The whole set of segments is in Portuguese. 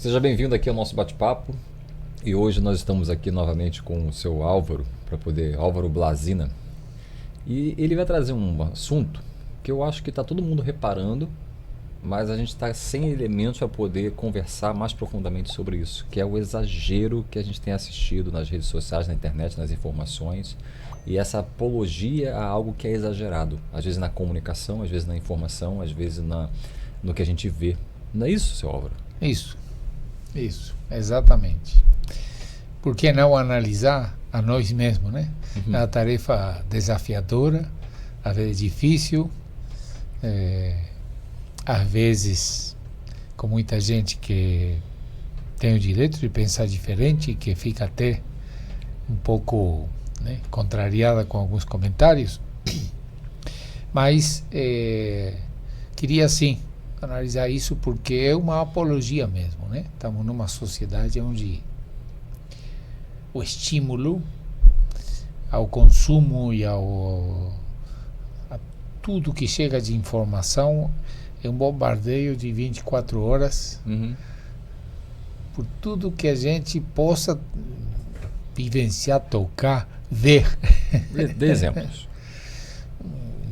Seja bem-vindo aqui ao nosso bate-papo. E hoje nós estamos aqui novamente com o seu Álvaro, Álvaro Blazina. E ele vai trazer um assunto que eu acho que está todo mundo reparando, mas a gente está sem elementos para poder conversar mais profundamente sobre isso, que é o exagero que a gente tem assistido nas redes sociais, na internet, nas informações, e essa apologia a algo que é exagerado, às vezes na comunicação, às vezes na informação, às vezes no que a gente vê. Não é isso, seu Álvaro? Isso, exatamente. Por que não analisar a nós mesmos, né? É uma tarefa desafiadora, às vezes difícil, às vezes com muita gente que tem o direito de pensar diferente e que fica até um pouco, né, contrariada com alguns comentários, mas queria sim analisar isso porque é uma apologia mesmo, né? Estamos numa sociedade onde o estímulo ao consumo e a tudo que chega de informação é um bombardeio de 24 horas por tudo que a gente possa vivenciar, tocar, ver. Dê exemplos.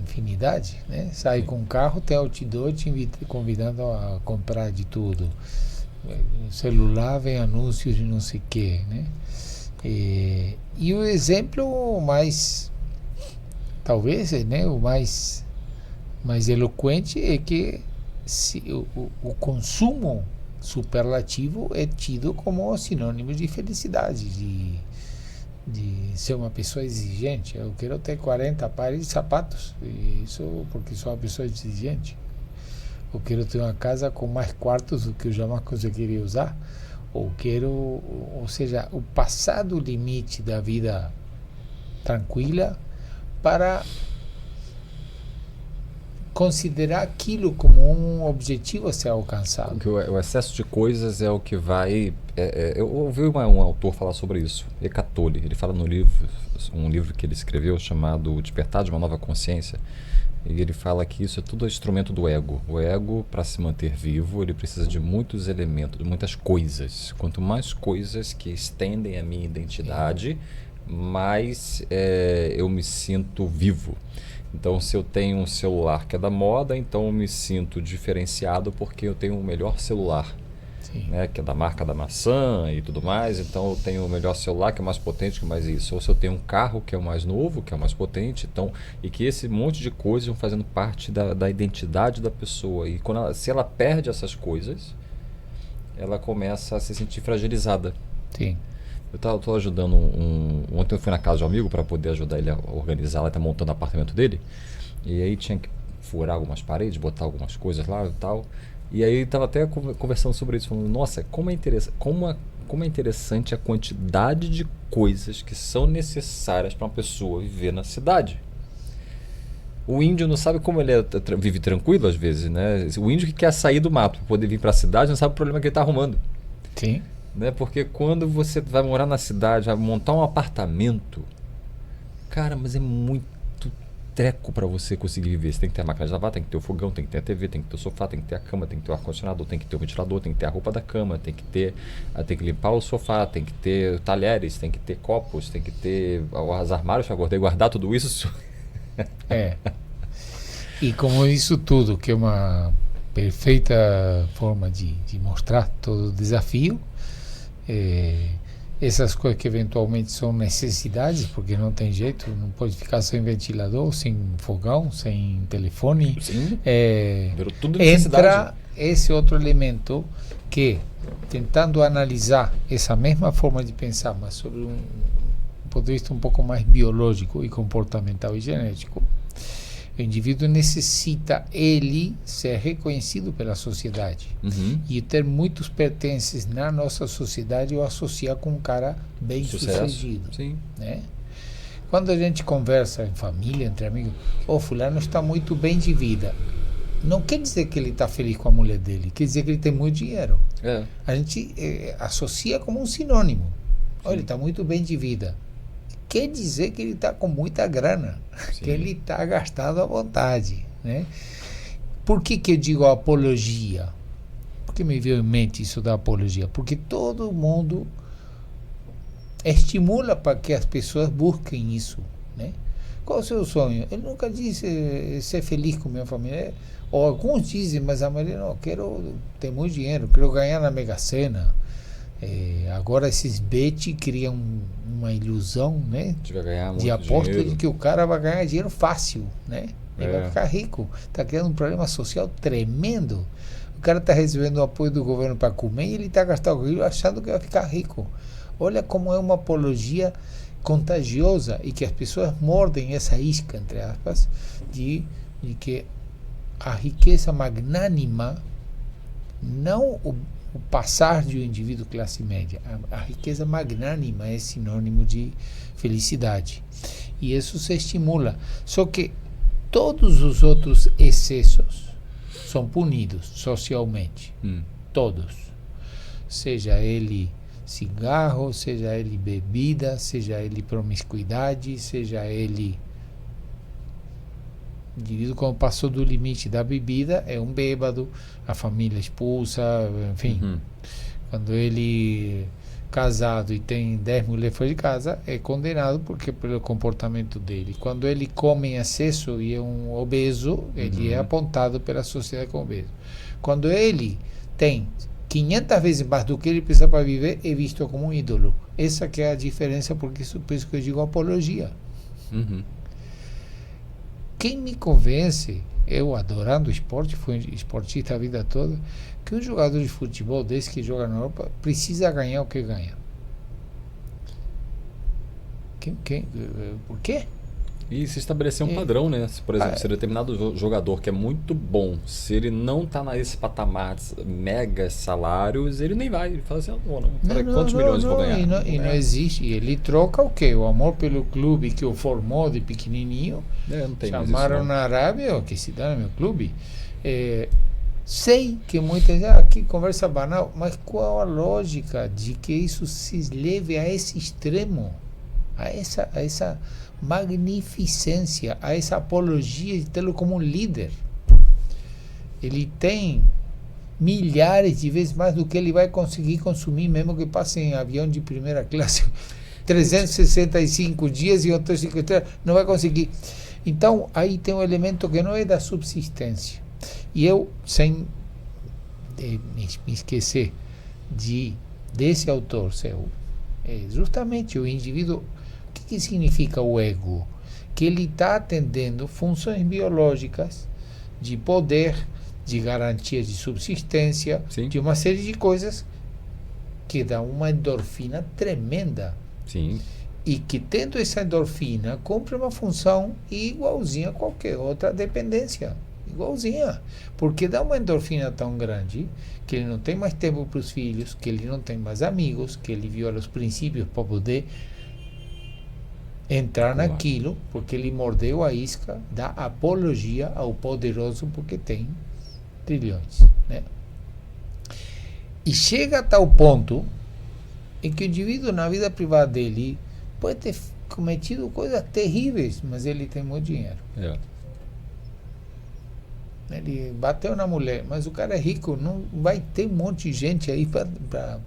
Infinidade, né? Sai com um carro, tem outdoor te convidando a comprar de tudo. No celular vem anúncios de não sei o quê, né? E o exemplo mais, talvez, né, o mais eloquente é que o consumo superlativo é tido como sinônimo de felicidade, de ser uma pessoa exigente. Eu quero ter 40 pares de sapatos, e isso porque sou uma pessoa exigente. Eu quero ter uma casa com mais quartos do que eu jamais conseguiria usar. Ou seja, o passar do limite da vida tranquila para considerar aquilo como um objetivo a ser alcançado. Porque o excesso de coisas é o que vai... eu ouvi um autor falar sobre isso, Eckhart Tolle. Ele fala no livro, um livro que ele escreveu chamado Despertar de uma Nova Consciência, e ele fala que isso é tudo instrumento do ego. O ego, para se manter vivo, ele precisa de muitos elementos, de muitas coisas. Quanto mais coisas que estendem a minha identidade, mais eu me sinto vivo. Então, se eu tenho um celular que é da moda, então eu me sinto diferenciado porque eu tenho o melhor celular, né, que é da marca da maçã e tudo mais. Então, eu tenho o melhor celular que é mais potente que mais isso. Ou se eu tenho um carro que é o mais novo, que é o mais potente. Então, e que esse monte de coisas vão fazendo parte da identidade da pessoa. E se ela perde essas coisas, ela começa a se sentir fragilizada. Sim. Eu estou ajudando ontem eu fui na casa de um amigo para poder ajudar ele a organizar. Ele está montando o apartamento dele. E aí tinha que furar algumas paredes, botar algumas coisas lá e tal. E aí estava até conversando sobre isso, falando, nossa, como é interessante a quantidade de coisas que são necessárias para uma pessoa viver na cidade. O índio não sabe como ele vive tranquilo às vezes, né? O índio que quer sair do mato para poder vir para a cidade não sabe o problema que ele está arrumando. Sim. Né? Porque quando você vai morar na cidade, vai montar um apartamento, cara, mas é muito treco para você conseguir viver. Você tem que ter a máquina de lavar, tem que ter o fogão, tem que ter a TV, tem que ter o sofá, tem que ter a cama, tem que ter o ar-condicionado, tem que ter o ventilador, tem que ter a roupa da cama, tem que limpar o sofá, tem que ter talheres, tem que ter copos, tem que ter os armários para guardar tudo isso. E como isso tudo, que é uma perfeita forma de mostrar todo o desafio, essas coisas que eventualmente são necessidades, porque não tem jeito, não pode ficar sem ventilador, sem fogão, sem telefone. Sim, tudo necessidade. Entra esse outro elemento que, tentando analisar essa mesma forma de pensar, mas sobre um ponto de vista um pouco mais biológico e comportamental e genético, o indivíduo necessita ele ser reconhecido pela sociedade e ter muitos pertences na nossa sociedade o associar com um cara bem sucedido. Sim. Né? Quando a gente conversa em família, entre amigos, fulano está muito bem de vida, não quer dizer que ele está feliz com a mulher dele, quer dizer que ele tem muito dinheiro. A gente associa como um sinônimo. Ele está muito bem de vida. Quer dizer que ele está com muita grana, que ele está gastado à vontade, né? Por que eu digo apologia? por que me veio em mente isso da apologia? Porque todo mundo estimula para que as pessoas busquem isso, né? Qual é o seu sonho? Ele nunca disse ser feliz com minha família. Ou alguns dizem, mas a maioria não, quero ter muito dinheiro, quero ganhar na Mega Sena. Agora esses bet criam uma ilusão, né? De aposta dinheiro. De que o cara vai ganhar dinheiro fácil, né? Ele vai ficar rico. Está criando um problema social tremendo. O cara está recebendo o apoio do governo para comer e ele está gastando o dinheiro achando que vai ficar rico. Olha como é uma apologia contagiosa e que as pessoas mordem essa isca, entre aspas, de que a riqueza magnânima, não o passar de um indivíduo classe média, a riqueza magnânima é sinônimo de felicidade. E isso se estimula. Só que todos os outros excessos são punidos socialmente. Todos. Seja ele cigarro, seja ele bebida, seja ele promiscuidade, seja ele indivíduo quando passou do limite da bebida é um bêbado, a família expulsa, enfim. Quando ele casado e tem 10 mulheres fora de casa, é condenado porque pelo comportamento dele. Quando ele come em excesso e é um obeso, ele é apontado pela sociedade como obeso. Quando ele tem 500 vezes mais do que ele precisa para viver, é visto como um ídolo. Essa que é a diferença, por isso que eu digo apologia. Quem me convence, eu adorando esporte, fui esportista a vida toda, que um jogador de futebol desse que joga na Europa precisa ganhar o que ganha. Por quê? E se estabelecer um padrão, né? Por exemplo, se determinado jogador que é muito bom, se ele não está nesse patamar de mega salários, ele nem vai. Ele fala assim, quantos milhões eu vou ganhar? E não existe. E ele troca o quê? O amor pelo clube que o formou de pequenininho. Não tem chamaram isso, na Arábia, que se dá no meu clube. Sei que muita gente, aqui conversa banal, mas qual a lógica de que isso se leve a esse extremo? A essa magnificência, a essa apologia de tê-lo como um líder. Ele tem milhares de vezes mais do que ele vai conseguir consumir, mesmo que passe em avião de primeira classe 365 dias e outros 50, não vai conseguir. Então, aí tem um elemento que não é da subsistência. E eu, sem me esquecer desse autor seu, justamente o indivíduo. O que significa o ego? Que ele está atendendo funções biológicas de poder, de garantia de subsistência, Sim. de uma série de coisas que dá uma endorfina tremenda. Sim. E que tendo essa endorfina, cumpre uma função igualzinha a qualquer outra dependência. Igualzinha. Porque dá uma endorfina tão grande que ele não tem mais tempo para os filhos, que ele não tem mais amigos, que ele viola os princípios para poder entrar naquilo, porque ele mordeu a isca da apologia ao poderoso porque tem trilhões, né? E chega a tal ponto em que o indivíduo na vida privada dele pode ter cometido coisas terríveis, mas ele tem muito dinheiro. Ele bateu na mulher, mas o cara é rico, não vai ter um monte de gente aí para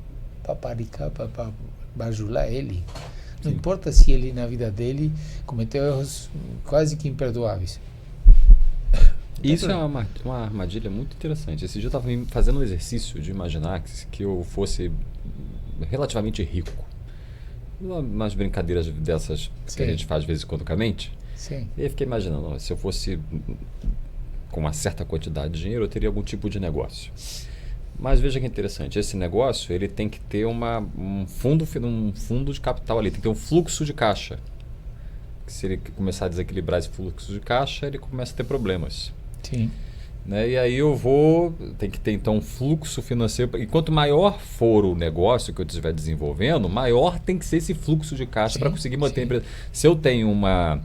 paparicar, para bajular ele. Não Sim. importa se ele, na vida dele, cometeu erros quase que imperdoáveis. Isso é uma armadilha muito interessante. Esse dia eu estava fazendo um exercício de imaginar que eu fosse relativamente rico. Umas brincadeiras dessas que a gente faz de vez em quando com a mente. Sim. E aí fiquei imaginando, se eu fosse com uma certa quantidade de dinheiro, eu teria algum tipo de negócio. Mas veja que interessante, esse negócio ele tem que ter um fundo de capital ali, tem que ter um fluxo de caixa. Se ele começar a desequilibrar esse fluxo de caixa, ele começa a ter problemas. Sim. Né? E aí tem que ter então um fluxo financeiro, e quanto maior for o negócio que eu estiver desenvolvendo, maior tem que ser esse fluxo de caixa para conseguir manter a empresa. Se eu tenho uma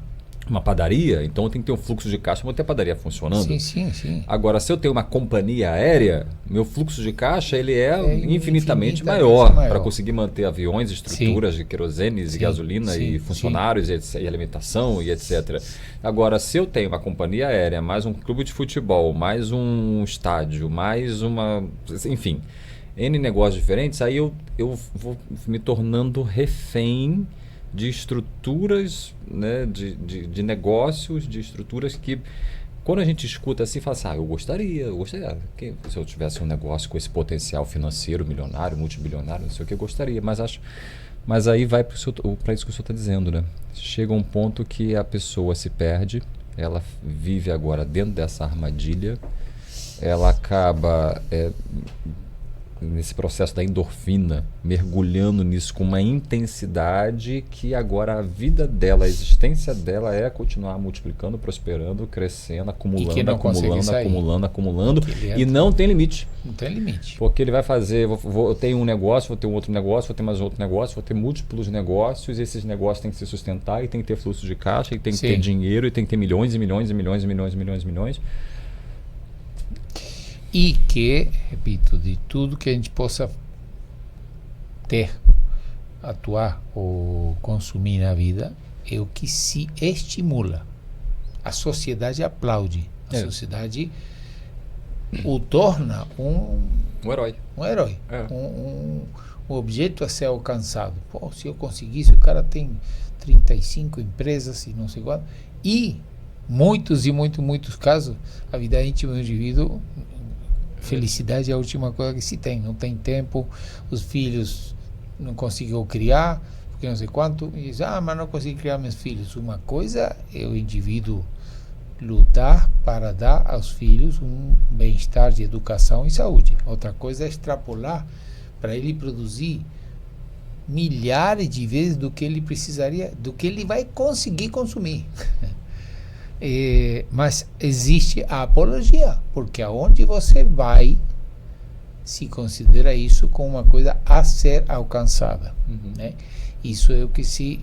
uma padaria, então eu tenho que ter um fluxo de caixa para manter a padaria funcionando. Sim. Agora, se eu tenho uma companhia aérea, meu fluxo de caixa ele é infinitamente maior maior para conseguir manter aviões, estruturas de querosene e gasolina e funcionários e alimentação e etc. Agora, se eu tenho uma companhia aérea, mais um clube de futebol, mais um estádio, mais uma... Enfim, N negócios diferentes, aí eu vou me tornando refém de estruturas, né, de negócios, de estruturas que, quando a gente escuta assim, fala assim, eu gostaria que se eu tivesse um negócio com esse potencial financeiro, milionário, multibilionário, não sei o que, eu gostaria, mas aí vai para isso que o senhor está dizendo, né? Chega um ponto que a pessoa se perde, ela vive agora dentro dessa armadilha, ela acaba... nesse processo da endorfina, mergulhando nisso com uma intensidade que agora a vida dela, a existência dela é continuar multiplicando, prosperando, crescendo, acumulando e não tem limite. Não tem limite. Porque ele vai fazer, eu tenho um negócio, vou ter um outro negócio, vou ter mais outro negócio, vou ter múltiplos negócios, e esses negócios têm que se sustentar, e tem que ter fluxo de caixa, e tem que ter dinheiro, e tem que ter milhões e milhões e milhões e milhões e milhões e milhões. E que, repito, de tudo que a gente possa ter, atuar ou consumir na vida, é o que se estimula. A sociedade aplaude. A sociedade o torna um herói. Um herói. Um objeto a ser alcançado. Pô, se eu conseguisse, o cara tem 35 empresas e não sei quanto. E muitos casos, a vida íntima do indivíduo... Felicidade é a última coisa que se tem. Não tem tempo, os filhos não conseguiu criar, porque não sei quanto. E diz, mas não consigo criar meus filhos. Uma coisa é o indivíduo lutar para dar aos filhos um bem-estar de educação e saúde. Outra coisa é extrapolar para ele produzir milhares de vezes do que ele precisaria, do que ele vai conseguir consumir. Mas existe a apologia, porque aonde você vai se considera isso como uma coisa a ser alcançada, né? Isso é o que se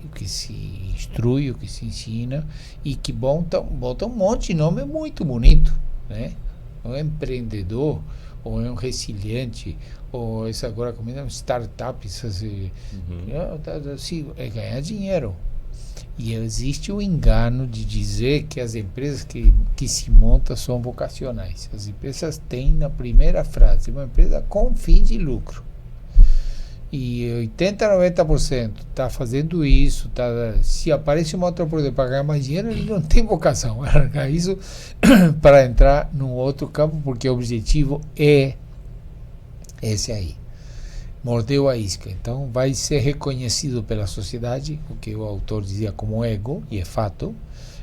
instrui, o que se ensina, e que bota um monte de nome muito bonito, né? Um empreendedor, ou é um resiliente, ou essa agora como é startup, é ganhar dinheiro. E existe o engano de dizer que as empresas que se montam são vocacionais. As empresas têm na primeira frase uma empresa com fim de lucro. E 80-90% está fazendo isso. Se aparece uma outra oportunidade para ganhar mais dinheiro, ele não tem vocação. Vai largar isso para entrar num outro campo, porque o objetivo é esse aí. Mordeu a isca. Então vai ser reconhecido pela sociedade, o que o autor dizia como ego, e é fato,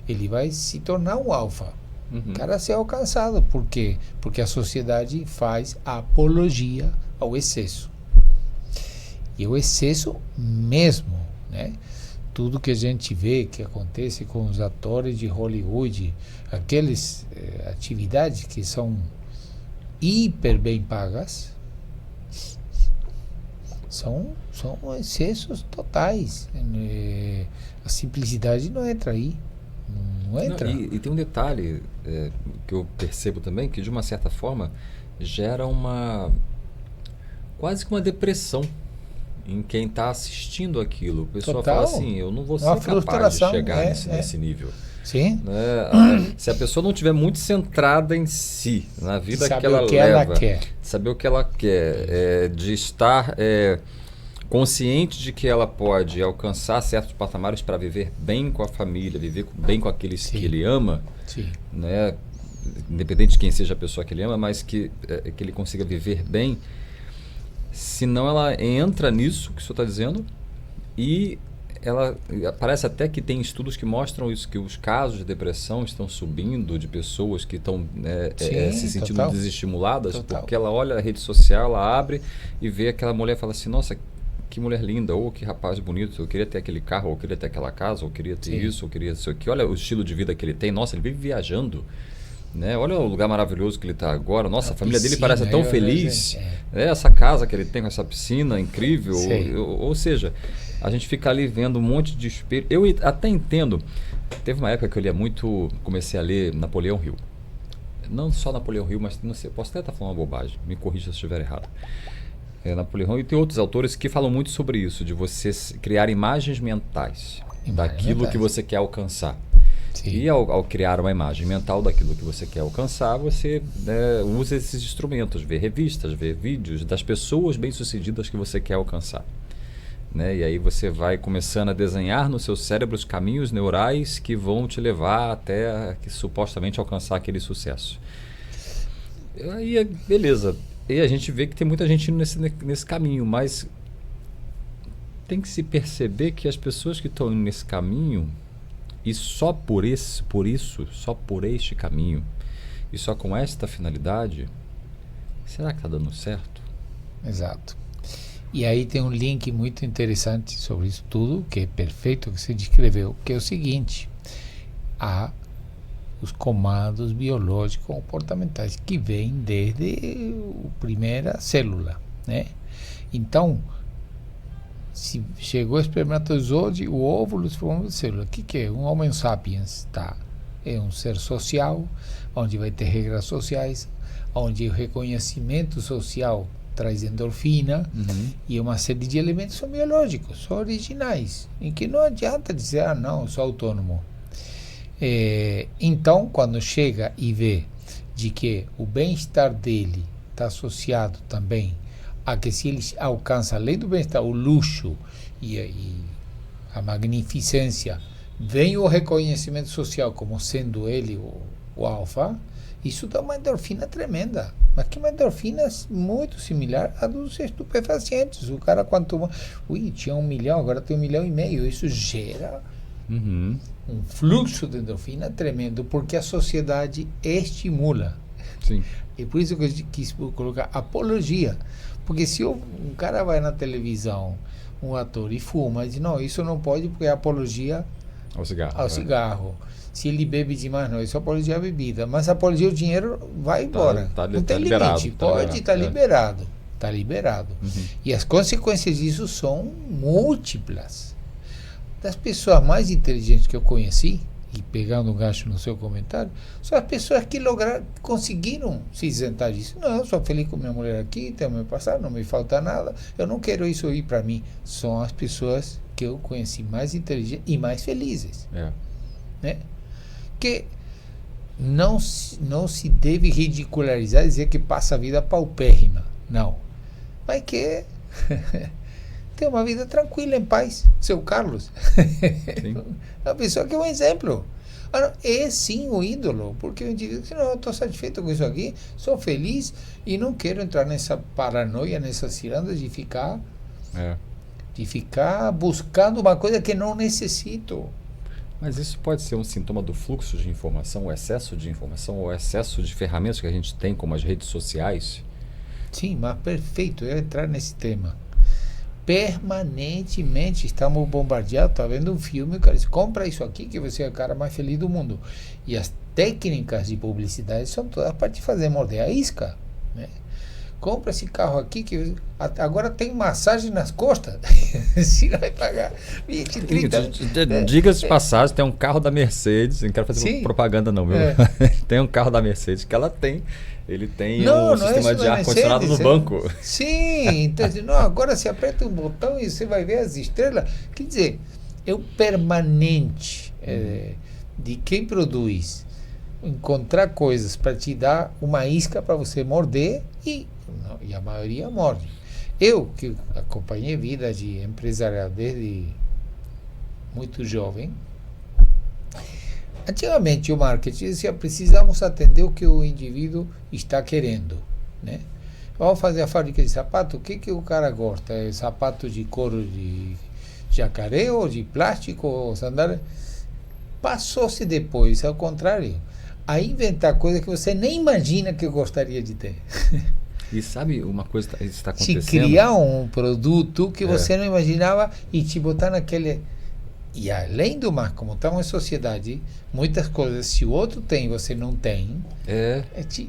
ele vai se tornar um alfa. O cara ser alcançado. Por quê? Porque a sociedade faz apologia ao excesso. E o excesso mesmo, né? Tudo que a gente vê que acontece com os atores de Hollywood, aquelas atividades que são hiper bem pagas, são excessos totais. A simplicidade não entra aí. Não entra. E tem um detalhe que eu percebo também, que de uma certa forma gera quase que uma depressão em quem está assistindo aquilo. O pessoal fala assim, eu não vou ser capaz de chegar nesse nível. Sim. Se a pessoa não estiver muito centrada em si, na vida saber que ela o que leva, ela quer. saber o que ela quer, de estar consciente de que ela pode alcançar certos patamares para viver bem com a família, viver bem com aqueles que ele ama, né? Independente de quem seja a pessoa que ele ama, mas que ele consiga viver bem. Senão ela entra nisso que o senhor está dizendo, e ela parece até que tem estudos que mostram isso, que os casos de depressão estão subindo, de pessoas que estão se sentindo desestimuladas, porque ela olha a rede social, ela abre e vê aquela mulher e fala assim, nossa, que mulher linda, ou que rapaz bonito, eu queria ter aquele carro, ou eu queria ter aquela casa, ou eu queria ter isso, ou eu queria isso aqui, olha o estilo de vida que ele tem, nossa, ele vive viajando, Né? Olha o lugar maravilhoso que ele está agora. Nossa, a família dele piscina, parece tão feliz. Essa casa que ele tem com essa piscina incrível. Ou seja, a gente fica ali vendo um monte de espelho. Eu até entendo. Teve uma época que eu lia muito, comecei a ler Napoleão Hill. Não só Napoleão Hill, mas não sei, posso até estar falando uma bobagem. Me corrija se eu estiver errado. Napoleão, e tem outros autores que falam muito sobre isso, de você criar imagens mentais daquilo que você quer alcançar. Sim. E ao criar uma imagem mental daquilo que você quer alcançar, você usa esses instrumentos, vê revistas, vê vídeos das pessoas bem-sucedidas que você quer alcançar. Né? E aí você vai começando a desenhar no seu cérebro os caminhos neurais que vão te levar até supostamente alcançar aquele sucesso. Aí, beleza. E a gente vê que tem muita gente indo nesse caminho, mas tem que se perceber que as pessoas que estão indo nesse caminho, e só por este caminho, e só com esta finalidade, será que está dando certo? Exato. E aí tem um link muito interessante sobre isso tudo, que é perfeito que você descreveu, que é o seguinte: há os comandos biológicos comportamentais que vêm desde a primeira célula, né? Então, se chegou o espermatozoide, o óvulo se formou de célula. O que é? Um Homo sapiens, tá? É um ser social, onde vai ter regras sociais, onde o reconhecimento social traz endorfina, e uma série de elementos são biológicos, são originais, em que não adianta dizer, não, eu sou autônomo. Então, quando chega e vê de que o bem-estar dele está associado também a que, se ele alcança, além do bem-estar, o luxo e a magnificência, vem o reconhecimento social como sendo ele o alfa, isso dá uma endorfina tremenda, mas que uma endorfina muito similar à dos estupefacientes. O cara, quanto tinha 1 milhão, agora tem 1,5 milhão, isso gera um fluxo de endorfina tremendo, porque a sociedade estimula. Sim. E por isso que eu quis colocar apologia, porque se um cara vai na televisão, um ator, e fuma, e diz, não, isso não pode porque é apologia ao cigarro. Se ele bebe demais, não, isso é apologia à bebida, mas apologia ao dinheiro vai embora. Não tem limite, pode estar liberado. Está liberado. E as consequências disso são múltiplas. Das pessoas mais inteligentes que eu conheci, e pegando um gancho no seu comentário, são as pessoas que conseguiram se isentar disso. Não, eu sou feliz com minha mulher aqui, tenho meu passado, não me falta nada, eu não quero isso ir para mim. São as pessoas que eu conheci mais inteligentes e mais felizes. Né? Que não se deve ridicularizar e dizer que passa a vida paupérrima. Não. Mas que tem uma vida tranquila, em paz. Seu Carlos. É uma pessoa que é um exemplo. É sim o ídolo, porque o indivíduo diz, não, eu estou satisfeito com isso aqui, sou feliz e não quero entrar nessa paranoia, nessas cirandas de ficar buscando uma coisa que não necessito. Mas isso pode ser um sintoma do fluxo de informação, o excesso de informação, o excesso de ferramentas que a gente tem, como as redes sociais? Sim, mas perfeito, eu ia entrar nesse tema. Permanentemente estamos bombardeados. Está vendo um filme, o cara diz, compra isso aqui que você é o cara mais feliz do mundo. E as técnicas de publicidade são todas para te fazer morder a isca, né? Compra esse carro aqui que agora tem massagem nas costas. Se vai pagar 20, 30. Diga-se de passagem, tem um carro da Mercedes, não quero fazer propaganda não, meu. Tem um carro da Mercedes que ela tem. Ele tem um sistema de ar-condicionado no banco. Sim, então, não, agora você aperta um botão e você vai ver as estrelas. Quer dizer, é o permanente de quem produz encontrar coisas para te dar uma isca para você morder e a maioria morde. Eu, que acompanhei vida de empresarial desde muito jovem, antigamente o marketing dizia, precisamos atender o que o indivíduo está querendo, né? Vamos fazer a fábrica de sapato, o que o cara gosta? É sapato de couro de jacaré ou de plástico ou sandália? Passou-se depois, ao contrário, a inventar coisas que você nem imagina que eu gostaria de ter. E sabe uma coisa que está acontecendo? Te criar um produto que você não imaginava e te botar naquele E além do mais, como estamos em sociedade, muitas coisas, se o outro tem, você não tem,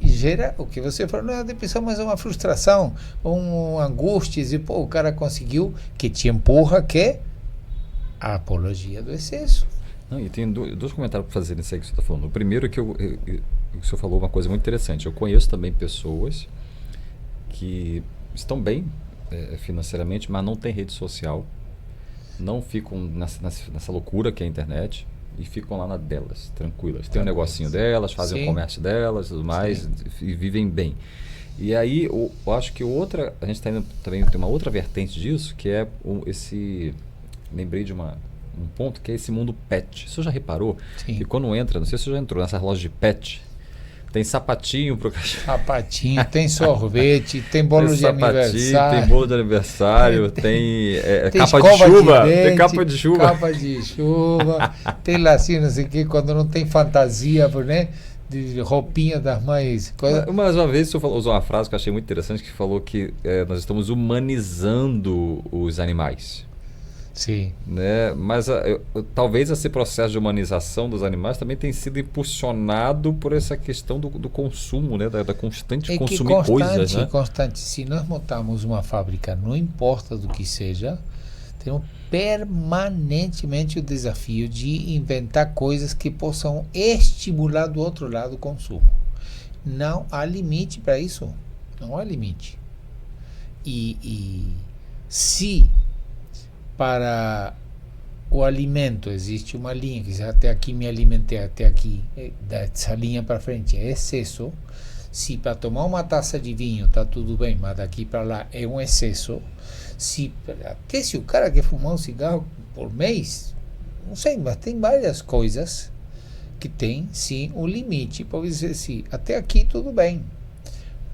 gera o que você falou, não é uma depressão, mas é uma frustração, uma angústia, e pô, o cara conseguiu, que te empurra, que é a apologia do excesso. Não, e tem dois comentários para fazer nisso aí que você está falando. O primeiro é que o senhor falou uma coisa muito interessante. Eu conheço também pessoas que estão bem financeiramente, mas não têm rede social, não ficam nessa loucura que é a internet e ficam lá na delas, tranquilas. Tem um negocinho delas, fazem o comércio delas, tudo mais, e vivem bem. E aí, eu acho que a gente tá indo, também tem uma outra vertente disso, que é lembrei de um ponto, que é esse mundo pet. Você já reparou? Sim. Que quando entra, não sei se você já entrou nessa loja de pet, tem sapatinho pro cachorro. Sapatinho, tem sorvete, tem bolo de aniversário. Tem bolo de aniversário, tem tem capa de chuva. Tem capa de chuva. Capa de chuva, tem lacinho, não sei o que, quando não tem fantasia, né? De roupinha das mães. Mais uma vez, o senhor usou uma frase que eu achei muito interessante, que falou que nós estamos humanizando os animais. Sim. Né? Mas talvez esse processo de humanização dos animais também tenha sido impulsionado por essa questão do consumo, né? da constante consumir coisas. Né? Constante. Se nós montarmos uma fábrica, não importa do que seja, temos permanentemente o desafio de inventar coisas que possam estimular do outro lado o consumo. Não há limite para isso. Não há limite. E se para o alimento existe uma linha, que até aqui me alimentei, até aqui, dessa linha para frente é excesso. Se para tomar uma taça de vinho está tudo bem, mas daqui para lá é um excesso. Até se o cara quer fumar um cigarro por mês, não sei, mas tem várias coisas que tem sim um limite. Pode dizer assim, até aqui tudo bem.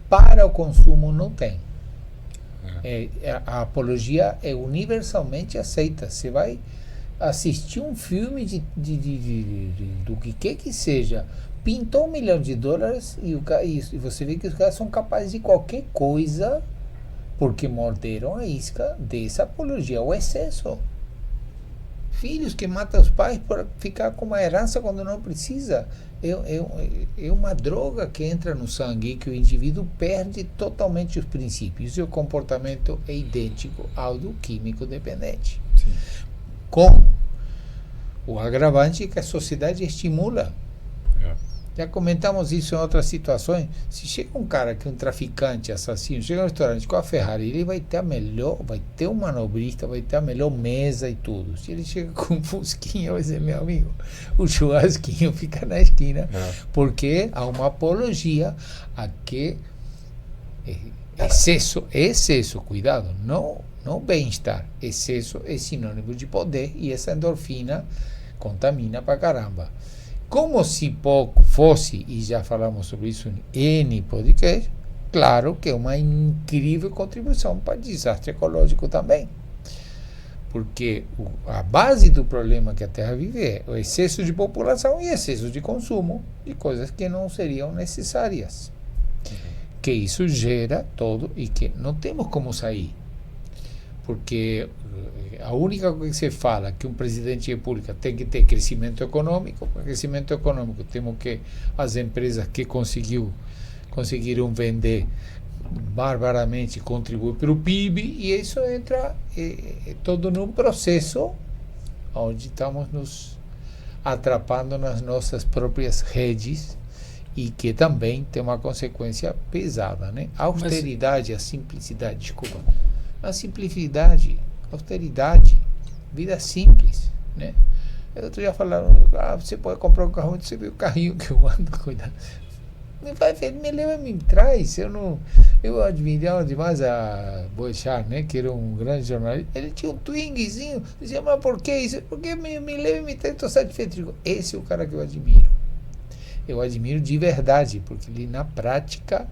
Para o consumo não tem. A apologia é universalmente aceita. Você vai assistir um filme do que quer que seja, pintou $1 milhão e você vê que os caras são capazes de qualquer coisa porque morderam a isca dessa apologia ao excesso. Filhos que matam os pais por ficar com uma herança quando não precisa. É uma droga que entra no sangue, que o indivíduo perde totalmente os princípios e o comportamento é idêntico ao do químico dependente. Sim. Com o agravante que a sociedade estimula. Já comentamos isso em outras situações. Se chega um cara que é um traficante, assassino, chega no restaurante com a Ferrari, ele vai ter um manobrista, vai ter a melhor mesa e tudo. Se ele chega com um fusquinha, vai dizer, meu amigo, o churrasquinho fica na esquina, porque há uma apologia a que excesso, cuidado, não bem-estar. Excesso é sinônimo de poder e essa endorfina contamina pra caramba. Como se pouco fosse, e já falamos sobre isso em N podcast, claro que é uma incrível contribuição para o desastre ecológico também. Porque a base do problema que a Terra vive é o excesso de população e excesso de consumo de coisas que não seriam necessárias. Que isso gera todo e que não temos como sair. Porque a única coisa que se fala que um presidente da República tem que ter crescimento econômico. Para crescimento econômico temos que as empresas que conseguiram vender barbaramente contribuir para o PIB, e isso entra todo num processo onde estamos nos atrapando nas nossas próprias redes e que também tem uma consequência pesada, né? A austeridade, a simplicidade, desculpa. A simplicidade, austeridade, vida simples, né? Outro dia falaram, você pode comprar um carro, você vê o carrinho que eu ando, cuidado. Me leva, me traz. Eu admirava demais a Boechat, né? Que era um grande jornalista. Ele tinha um Twingzinho, dizia, mas por que isso? Porque me leva e me traz, estou satisfeito. Digo, esse é o cara que eu admiro. Eu admiro de verdade, porque ele na prática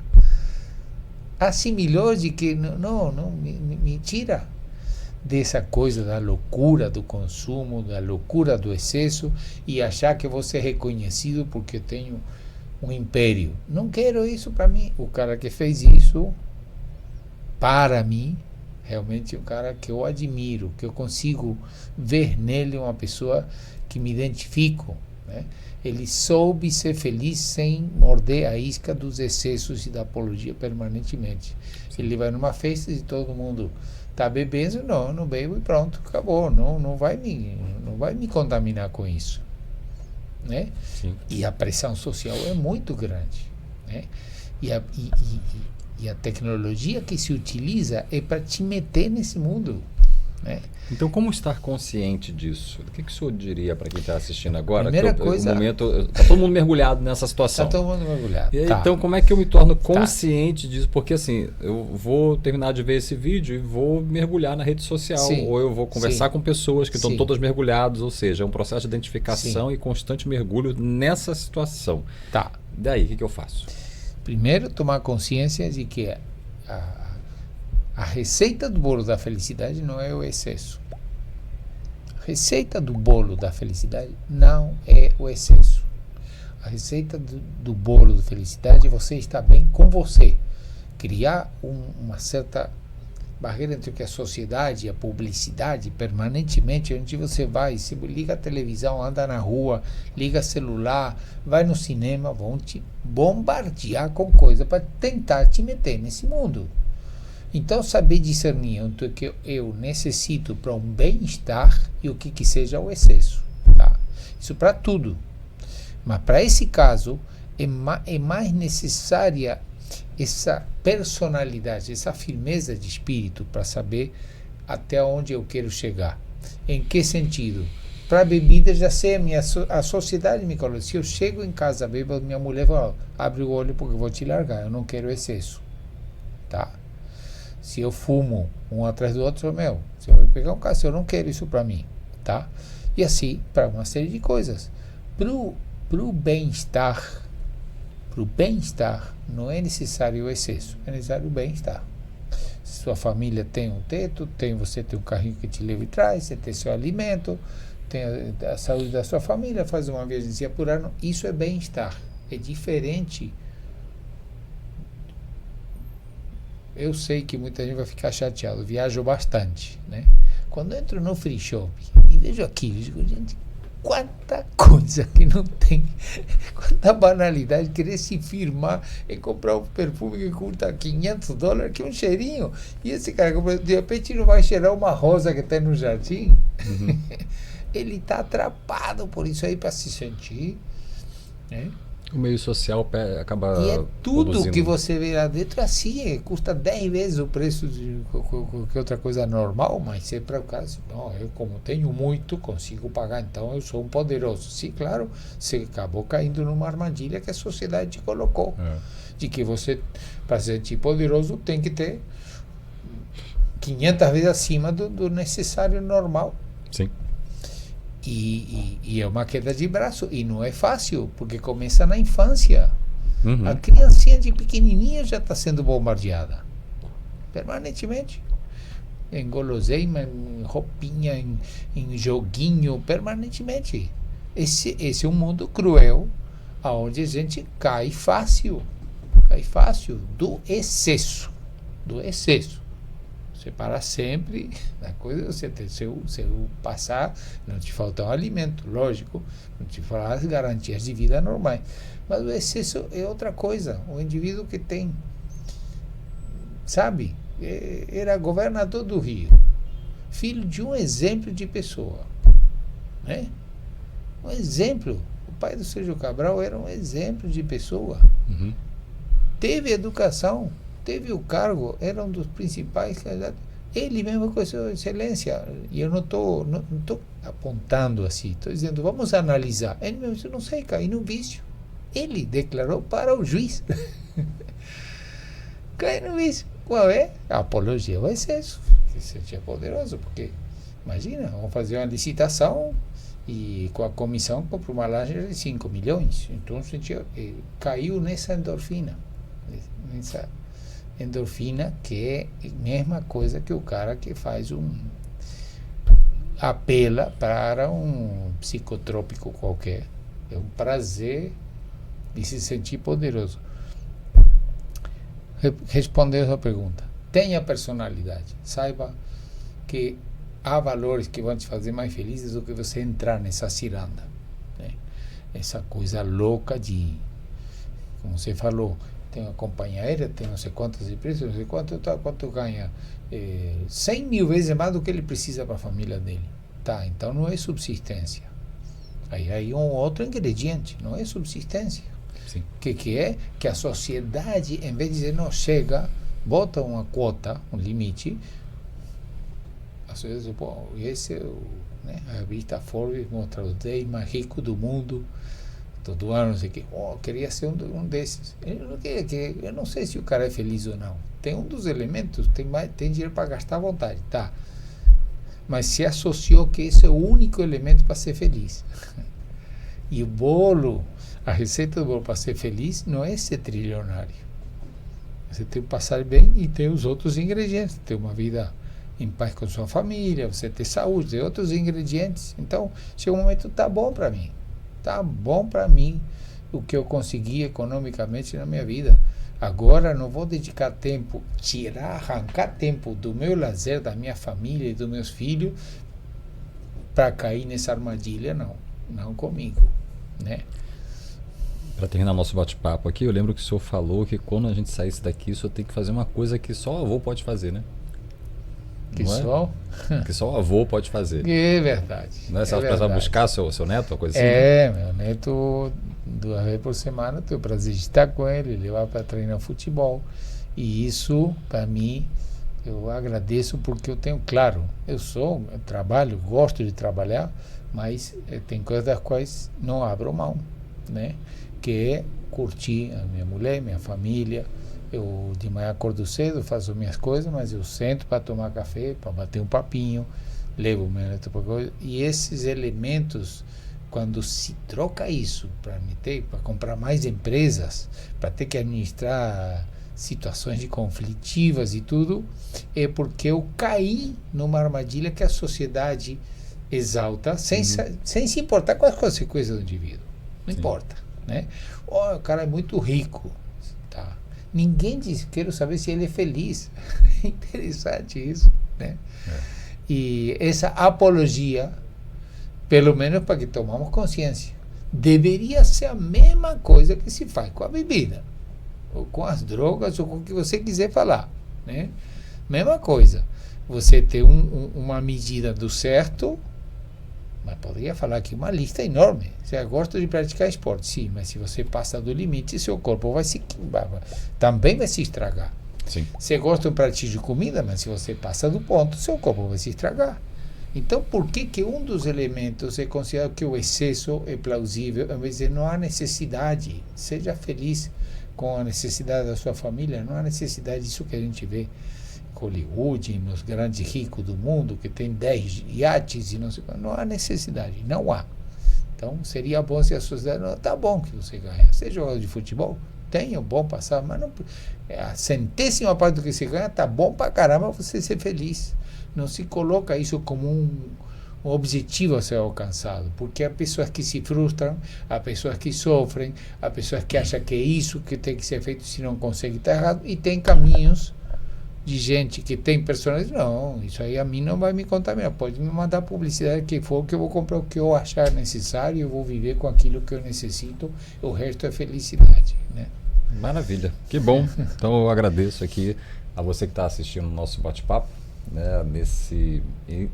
assimilou de que me tira dessa coisa da loucura do consumo, da loucura do excesso e achar que vou ser reconhecido porque eu tenho um império. Não quero isso para mim. O cara que fez isso, para mim, realmente um cara que eu admiro, que eu consigo ver nele uma pessoa que me identifico, né? Ele soube ser feliz sem morder a isca dos excessos e da apologia permanentemente. Ele vai numa festa e todo mundo está bebendo, não, eu não bebo e pronto, acabou, não vai me contaminar com isso, né? Sim. E a pressão social é muito grande, né? E a tecnologia que se utiliza é para te meter nesse mundo, né? Então, como estar consciente disso? O que o senhor diria para quem está assistindo agora? Primeira coisa, no momento está todo mundo mergulhado nessa situação. Está todo mundo mergulhado. E aí, Tá. então, como é que eu me torno consciente disso? Porque assim, eu vou terminar de ver esse vídeo e vou mergulhar na rede social, Sim. ou eu vou conversar Sim. com pessoas que estão Sim. todas mergulhadas, ou seja, é um processo de identificação Sim. e constante mergulho nessa situação. Tá. Daí, o que eu faço? Primeiro, tomar consciência de que a receita do bolo da felicidade não é o excesso. A receita do bolo da felicidade não é o excesso. A receita do bolo da felicidade é você estar bem com você. Criar uma certa barreira entre o que a sociedade e a publicidade permanentemente, onde você vai, se liga a televisão, anda na rua, liga celular, vai no cinema, vão te bombardear com coisa para tentar te meter nesse mundo. Então, saber discernir entre o que eu necessito para um bem-estar e o que seja o excesso. Tá? Isso para tudo. Mas para esse caso, é mais necessária essa personalidade, essa firmeza de espírito para saber até onde eu quero chegar. Em que sentido? Para a bebida, já sei, a sociedade me coloca. Se eu chego em casa bêbado, minha mulher fala, abre o olho porque eu vou te largar, eu não quero excesso. Tá? Se eu fumo um atrás do outro, se eu vou pegar um carro, eu não quero isso para mim, tá? E assim, para uma série de coisas. Pro bem-estar, não é necessário o excesso, é necessário o bem-estar. Se sua família tem um teto, você tem um carrinho que te leva e traz, você tem seu alimento, tem a saúde da sua família, faz uma viagem por ano, isso é bem-estar. É diferente. Eu sei que muita gente vai ficar chateado, viajo bastante, né? Quando eu entro no free shop e vejo aquilo, eu digo, gente, quanta coisa que não tem, quanta banalidade, querer se firmar em comprar um perfume que custa $500, que é um cheirinho, e esse cara, de repente, não vai cheirar uma rosa que tem no jardim. Uhum. Ele está atrapado por isso aí para se sentir, né? O meio social acaba E é tudo produzindo. que você vê lá dentro assim, custa 10 vezes o preço de qualquer outra coisa normal, mas é para o cara assim, não, eu como tenho muito, consigo pagar, então eu sou um poderoso. Sim, claro, você acabou caindo numa armadilha que a sociedade te colocou, de que você, para ser poderoso, tem que ter 500 vezes acima do necessário normal. Sim. E é uma queda de braço, e não é fácil, porque começa na infância. Uhum. A criancinha de pequenininha já está sendo bombardeada permanentemente, em guloseima, em roupinha, em joguinho, permanentemente. Esse é um mundo cruel, onde a gente cai fácil do excesso. Você para sempre na coisa, você tem seu passar, não te falta um alimento, lógico, não te faltam as garantias de vida normais. Mas o excesso é outra coisa. O indivíduo que tem, sabe, era governador do Rio, filho de um exemplo de pessoa, né? Um exemplo. O pai do Sérgio Cabral era um exemplo de pessoa. Uhum. Teve educação, teve o cargo, era um dos principais candidatos. Ele mesmo com sua excelência, e eu não estou apontando assim, estou dizendo, vamos analisar. Ele mesmo disse, não sei, caí no vício. Ele declarou para o juiz. Cai no vício. Qual é? A apologia ao excesso. Que seja poderoso, porque, imagina, vamos fazer uma licitação e com a comissão compra uma laje de 5 milhões. Então, caiu nessa endorfina. Nessa endorfina, que é a mesma coisa que o cara que faz apela para um psicotrópico qualquer. É um prazer de se sentir poderoso. Respondendo a sua pergunta, tenha personalidade, saiba que há valores que vão te fazer mais felizes do que você entrar nessa ciranda, né? Essa coisa louca de, como você falou, tem uma companhia aérea, tem não sei quantas empresas, não sei quanto ganha, 100 mil vezes mais do que ele precisa para a família dele. Tá, então não é subsistência. Aí um outro ingrediente, não é subsistência. Sim. Que é que a sociedade, em vez de dizer, não, chega, bota uma quota, um limite, a sociedade diz, pô, esse é o, né, a revista Forbes mostra os 10 mais ricos do mundo, todo ano, não sei o que, queria ser um desses. Eu não sei se o cara é feliz ou não. Tem um dos elementos, tem dinheiro para gastar à vontade, tá? Mas se associou que esse é o único elemento para ser feliz. E o bolo, a receita do bolo para ser feliz não é ser trilionário. Você tem que passar bem e tem os outros ingredientes. Ter uma vida em paz com sua família, você ter saúde, ter outros ingredientes. Então, chega um momento, tá bom para mim. Tá bom para mim o que eu consegui economicamente na minha vida. Agora não vou dedicar tempo, arrancar tempo do meu lazer, da minha família e dos meus filhos para cair nessa armadilha, não comigo, né? Para terminar nosso bate-papo aqui, eu lembro que o senhor falou que quando a gente saísse daqui, o senhor tem que fazer uma coisa que só o avô pode fazer, né? Que só? Que só o avô pode fazer. É verdade. Não é? Você vai buscar seu neto, uma coisa assim? Meu neto, 2 vezes por semana, eu tenho o prazer de estar com ele, levar para treinar futebol. E isso, para mim, eu agradeço porque eu tenho, claro, eu trabalho, gosto de trabalhar, mas tem coisas das quais não abro mão, né? Que é curtir a minha mulher, minha família. Eu de manhã acordo cedo, faço minhas coisas, mas eu sento para tomar café, para bater um papinho, levo o meu neto para coisa. E esses elementos, quando se troca isso para comprar mais empresas, para ter que administrar situações conflitivas e tudo, é porque eu caí numa armadilha que a sociedade exalta, sem se importar com as consequências do indivíduo. Não importa, né? O cara é muito rico, tá? Ninguém diz, quero saber se ele é feliz. É interessante isso, né? E essa apologia, pelo menos para que tomamos consciência, deveria ser a mesma coisa que se faz com a bebida, ou com as drogas, ou com o que você quiser falar, né? Mesma coisa. Você ter uma medida do certo, mas poderia falar aqui uma lista enorme. Você gosta de praticar esporte, sim, mas se você passa do limite, seu corpo também vai se estragar. Sim. Você gosta de um pratinho de comida, mas se você passa do ponto, seu corpo vai se estragar. Então, por que um dos elementos é considerado que o excesso é plausível, ao invés de não há necessidade? Seja feliz com a necessidade da sua família, não há necessidade disso que a gente vê Hollywood, nos grandes ricos do mundo, que tem 10 iates e não há necessidade, não há. Então, seria bom se a sociedade, não, tá bom que você ganha. Você joga de futebol, tenha um bom passar, mas não, a 100ª parte do que você ganha, tá bom pra caramba você ser feliz. Não se coloca isso como um objetivo a ser alcançado, porque há pessoas que se frustram, há pessoas que sofrem, há pessoas que acham que é isso que tem que ser feito, se não consegue, está errado, e tem caminhos de gente que tem personagens, não, isso aí a mim não vai me contaminar, pode me mandar publicidade que for, que eu vou comprar o que eu achar necessário, eu vou viver com aquilo que eu necessito, o resto é felicidade, né? Maravilha, que bom. Então eu agradeço aqui a você que está assistindo o nosso bate-papo, né,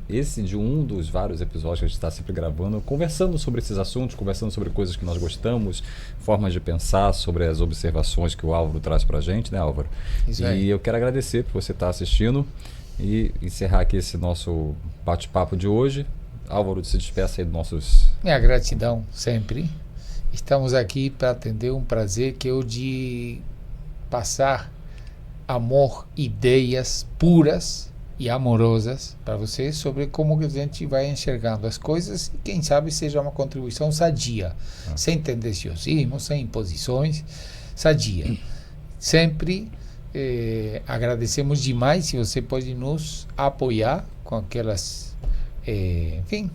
esse de um dos vários episódios que a gente está sempre gravando, conversando sobre esses assuntos, conversando sobre coisas que nós gostamos, formas de pensar, sobre as observações que o Álvaro traz para a gente, né, Álvaro? Isso aí. E eu quero agradecer por você estar assistindo e encerrar aqui esse nosso bate-papo de hoje. Álvaro, se despeça aí dos nossos... Minha gratidão sempre. Estamos aqui para atender um prazer que eu de passar amor, ideias puras e amorosas para você sobre como a gente vai enxergando as coisas e quem sabe seja uma contribuição sadia, sem tendenciosismo, sem imposições, sadia. Sempre agradecemos demais se você pode nos apoiar com aquelas, enfim,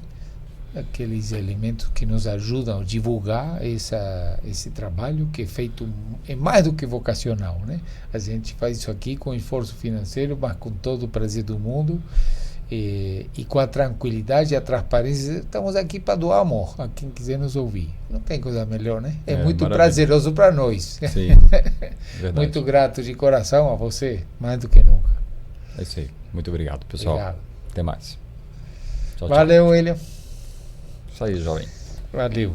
aqueles elementos que nos ajudam a divulgar esse trabalho que é feito, é mais do que vocacional, né? A gente faz isso aqui com esforço financeiro, mas com todo o prazer do mundo e com a tranquilidade e a transparência. Estamos aqui para doar amor a quem quiser nos ouvir. Não tem coisa melhor, né? É muito maravilha. prazeroso para nós. Sim, verdade. Muito grato de coração a você, mais do que nunca. É isso aí. Muito obrigado, pessoal. Obrigado. Até mais. Tchau, tchau. Valeu, William. Isso aí, jovem. Valeu.